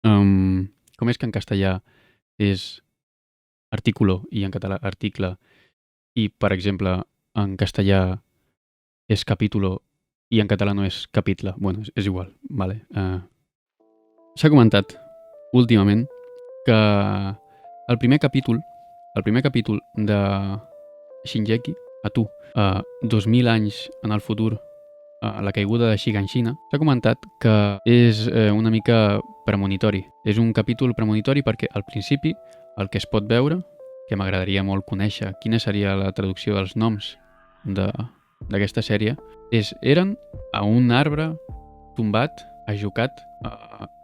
Com és que en castellà és artículo i en català article i, per exemple, en castellà és capítulo i en català no és capitle? Bueno, és igual, vale. S'ha comentat últimament que el primer capítol de Shingeki, a tu, 2000 anys en el futur, la caiguda de Shiganshina, s'ha comentat que és una mica premonitori. És un capítol premonitori perquè al principi el que es pot veure, que m'agradaria molt conèixer quina seria la traducció dels noms d'aquesta sèrie, eren a un arbre tombat, ajucat,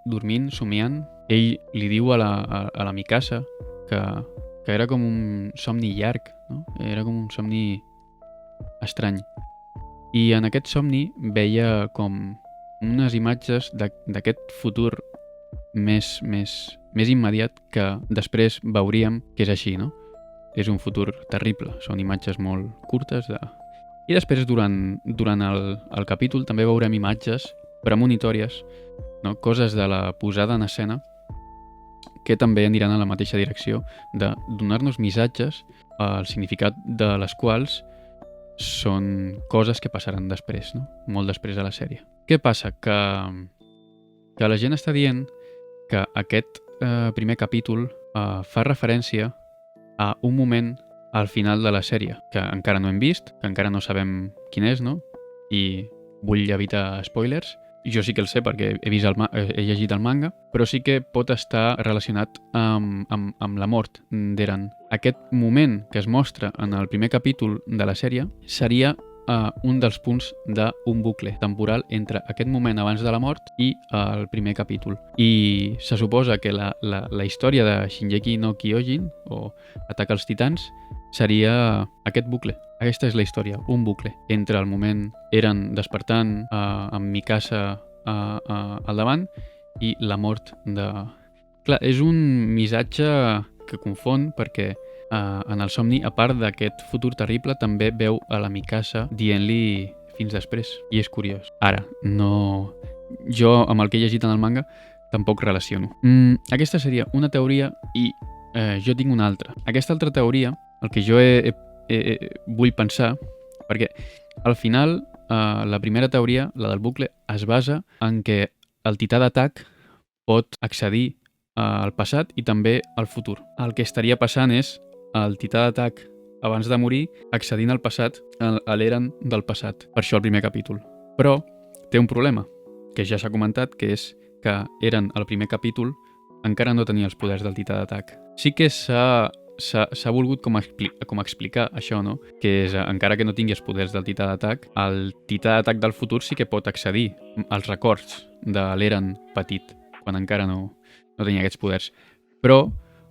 dormint, somiant. Ell li diu a la Mikasa que era com un somni llarg, no? Era com un somni estrany. I en aquest somni veia com unes imatges d'aquest futur més immediat que després veuríem que és així, no? És un futur terrible, són imatges molt curtes I després, durant el capítol, també veurem imatges premonitòries, no? Coses de la posada en escena que també aniran en la mateixa direcció de donar-nos missatges, el significat de les quals són coses que passaran després, no? Molt després de la sèrie. Què passa? Que la gent està dient que aquest primer capítol fa referència a un moment al final de la sèrie, que encara no hem vist, que encara no sabem quin és, no? I vull evitar spoilers. Jo sí que el sé perquè he llegit el manga, però sí que pot estar relacionat amb la mort d'Eren. Aquest moment que es mostra en el primer capítol de la sèrie seria un dels punts d'un bucle temporal entre aquest moment abans de la mort i el primer capítol. I se suposa que la història de Shingeki no Kyojin, o Atac als Titans, seria aquest bucle. Aquesta és la història, un bucle, entre el moment Eren despertant amb Mikasa al davant i la mort de... Clar, és un missatge que confon perquè en el somni, a part d'aquest futur terrible, també veu a la Mikasa dient-li fins després. I és curiós. Ara, no... Jo, amb el que he llegit en el manga, tampoc relaciono. Aquesta seria una teoria i jo tinc una altra. Aquesta altra teoria, el que jo vull pensar, perquè al final la primera teoria, la del bucle, es basa en que el tità d'atac pot accedir al passat i també al futur. El que estaria passant és el tità d'atac abans de morir accedint al passat, a l'Eren del passat. Per això el primer capítol. Però té un problema, que ja s'ha comentat, que és que Eren al primer capítol encara no tenia els poders del tità d'atac. Sí que s'ha volgut com explicar això, no? Que és, encara que no tingui els poders del tità d'atac, el tità d'atac del futur sí que pot accedir als records de l'Eren petit, quan encara no tenia aquests poders. Però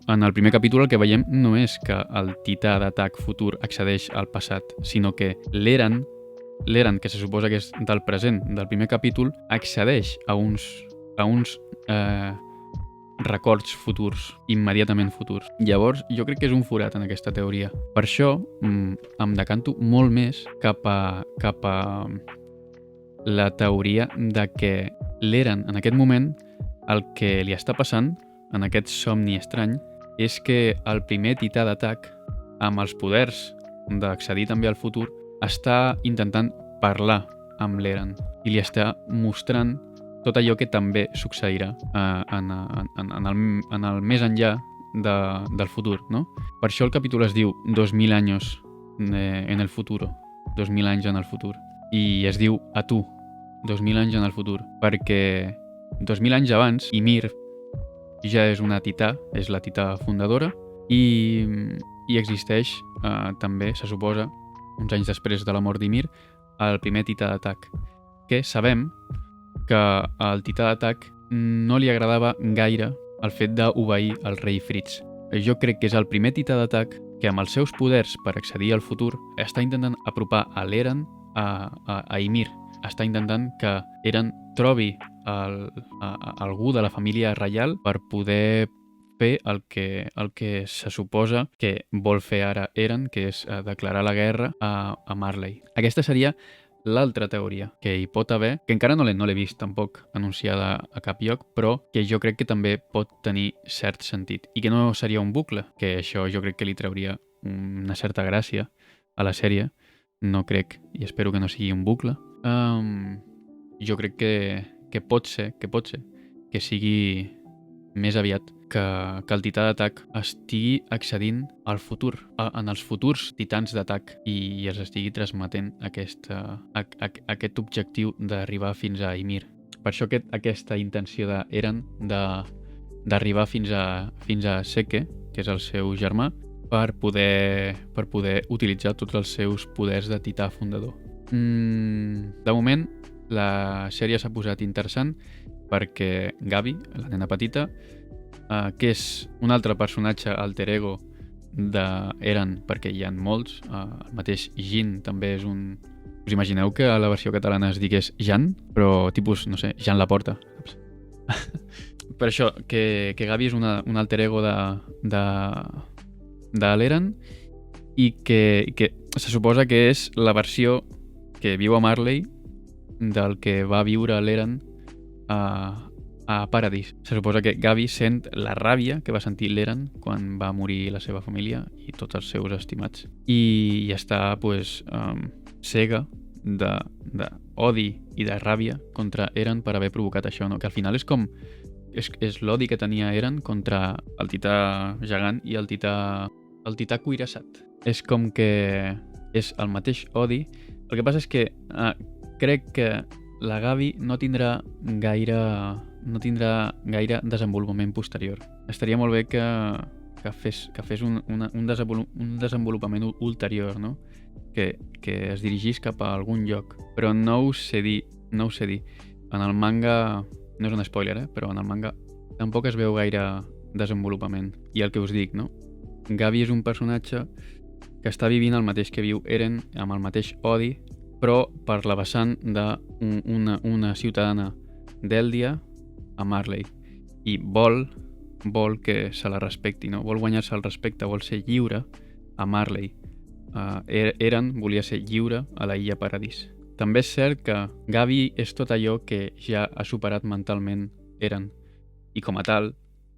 en el primer capítol el que veiem no és que el tità d'atac futur accedeix al passat, sinó que l'Eren, que se suposa que és del present del primer capítol, accedeix a uns records futurs, immediatament futurs. Llavors, jo crec que és un forat en aquesta teoria. Per això em decanto molt més cap a la teoria de que l'Eren, en aquest moment, el que li està passant, en aquest somni estrany, és que el primer tità d'atac, amb els poders d'accedir també al futur, està intentant parlar amb l'Eren i li està mostrant tot allò que també succeirà en el més enllà del futur, no? Per això el capítol es diu 2000 anys en el futuro, 2000 anys en el futur. I es diu a tu, 2000 anys en el futur, perquè 2000 anys abans, Ymir ja és una tità, és la tità fundadora, i existeix també, se suposa, uns anys després de la mort d'Ymir, el primer tità d'atac, que sabem que al tità d'atac no li agradava gaire el fet d'obeir el rei Fritz. Jo crec que és el primer tità d'atac que amb els seus poders per accedir al futur està intentant apropar a l'Eren a Ymir. Està intentant que Eren trobi algú de la família reial per poder fer el que se suposa que vol fer ara Eren, que és declarar la guerra a Marley. Aquesta seria l'altra teoria que hi pot haver, que encara no l'he vist tampoc anunciada a cap lloc, però que jo crec que també pot tenir cert sentit i que no seria un bucle, que això jo crec que li trauria una certa gràcia a la sèrie. No crec i espero que no sigui un bucle. Jo crec que pot ser que sigui més aviat que el tità d'atac estigui accedint al futur, en els futurs titans d'atac i es estigui transmetent aquest objectiu d'arribar fins a Ymir. Per això aquesta intenció d'Eren d'arribar fins a Seke, que és el seu germà, per poder utilitzar tots els seus poders de tità fundador. De moment, la sèrie s'ha posat interessant perquè Gavi, la nena petita, que és un altre personatge alter ego d'Eren, perquè hi ha molts, el mateix Jin també és un... Us imagineu que a la versió catalana es digués Jan, però tipus, no sé, Jan Laporta. Per això, que Gavi és un alter ego de l'Eren i que se suposa que és la versió que viu a Marley del que va viure l'Eren a Paradís. Se suposa que Gavi sent la ràbia que va sentir l'Eren quan va morir la seva família i tots els seus estimats. I està, pues, cega d'odi i de ràbia contra Eren per haver provocat això, no? Que al final és com... És l'odi que tenia Eren contra el tità gegant i el tità cuirassat. És com que és el mateix odi. El que passa és que crec que la Gavi no tindrà gaire desenvolupament posterior. Estaria molt bé que fes un desenvolupament ulterior, no? Que es dirigís cap a algun lloc. Però no ho sé dir. En el manga, no és un spoiler, però en el manga tampoc es veu gaire desenvolupament. I el que us dic, no? Gavi és un personatge que està vivint el mateix que viu Eren, amb el mateix odi, però per la vessant d'una ciutadana d'Eldia a Marley. I vol que se la respecti, no? Vol guanyar-se el respecte, vol ser lliure a Marley. Eren volia ser lliure a la illa Paradís. També és cert que Gavi és tot allò que ja ha superat mentalment Eren. I com a tal,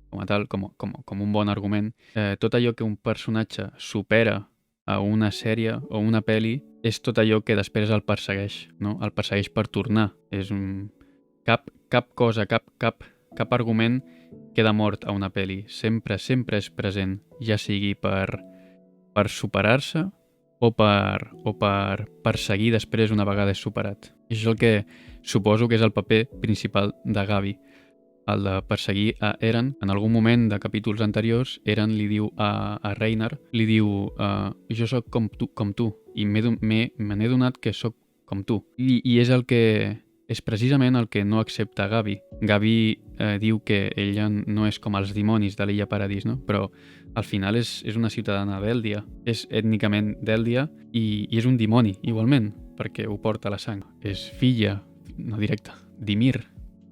com un bon argument, tot allò que un personatge supera a una sèrie o una pel·li és tot allò que després el persegueix, no? El persegueix per tornar. Cap cosa, cap argument queda mort a una pel·li. Sempre és present, ja sigui per superar-se o per perseguir després una vegada és superat. I això és el que suposo que és el paper principal de Gavi, el de perseguir a Eren. En algun moment de capítols anteriors, Eren li diu a Reinar, li diu jo sóc com tu i me n'he donat que sóc com tu. I és precisament el que no accepta Gavi. Gavi diu que ella no és com els dimonis de l'illa Paradís, no? Però al final és una ciutadana d'Eldia, és ètnicament d'Eldia i és un dimoni, igualment, perquè ho porta a la sang. És filla, no directa, d'Ymir.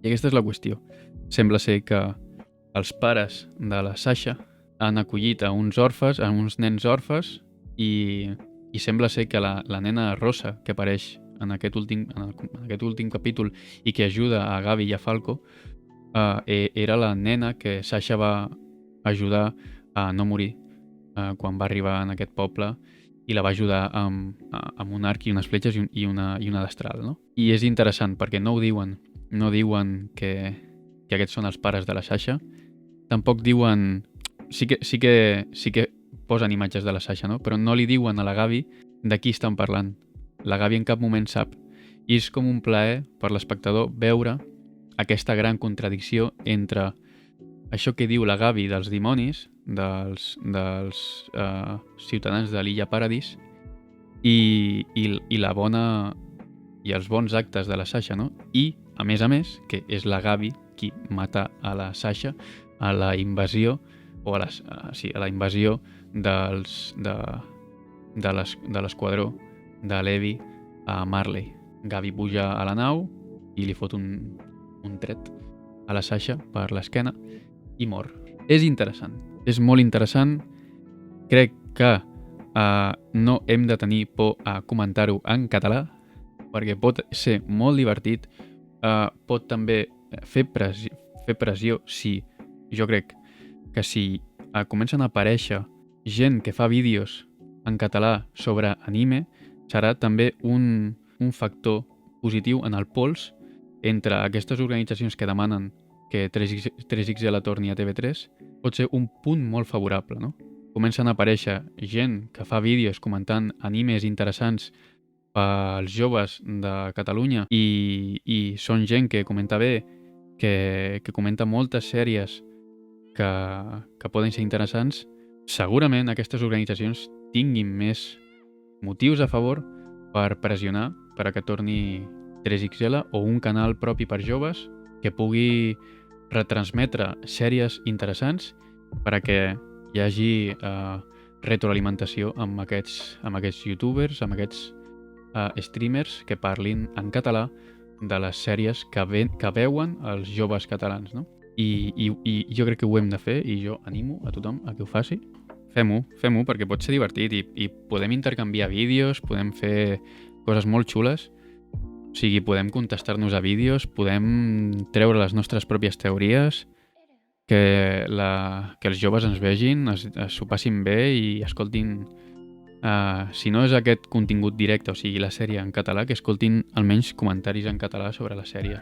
I aquesta és la qüestió. Sembla ser que els pares de la Sasha han acollit a uns nens orfes i sembla ser que la nena rossa que apareix en aquest últim capítol i que ajuda a Gavi i a Falco era la nena que Sasha va ajudar a no morir quan va arribar en aquest poble i la va ajudar amb un arc i unes fletxes i una destral, no? I és interessant perquè no diuen que aquests són els pares de la Sasha. Tampoc diuen... Sí que posen imatges de la Sasha, no? Però no li diuen a la Gavi de qui estan parlant. La Gavi en cap moment sap. I és com un plaer per l'espectador veure aquesta gran contradicció entre això que diu la Gavi dels dimonis, dels ciutadans de l'illa Paradís i la bona i els bons actes de la Sasha, no? I, a més, que és la Gavi qui mata a la Sasha a la invasió o a la invasió de l'esquadró de Levi a Marley. Gavi puja a la nau i li fot un tret a la Sasha per l'esquena i mor. És interessant, és molt interessant. Crec que no hem de tenir por a comentar-ho en català perquè pot ser molt divertit, pot també fer pressió si, jo crec que si comencen a aparèixer gent que fa vídeos en català sobre anime, serà també un factor positiu en el pols entre aquestes organitzacions que demanen que 3XL torni a TV3, pot ser un punt molt favorable, no? Comencen a aparèixer gent que fa vídeos comentant animes interessants pels joves de Catalunya i són gent que comenta bé, que comenta moltes sèries que poden ser interessants, segurament aquestes organitzacions tinguin més motius a favor per pressionar per a que torni 3XL o un canal propi per joves que pugui retransmetre sèries interessants per a que hi hagi retroalimentació amb aquests youtubers, amb aquests streamers que parlin en català de les sèries que veuen els joves catalans, no? I jo crec que ho hem de fer i jo animo a tothom a que ho faci. Fem-ho perquè pot ser divertit i podem intercanviar vídeos, podem fer coses molt xules, o sigui, podem contestar-nos a vídeos, podem treure les nostres pròpies teories, que els joves ens vegin, s'ho passin bé i escoltin, si no és aquest contingut directe, o sigui, la sèrie en català, que escoltin almenys comentaris en català sobre la sèrie.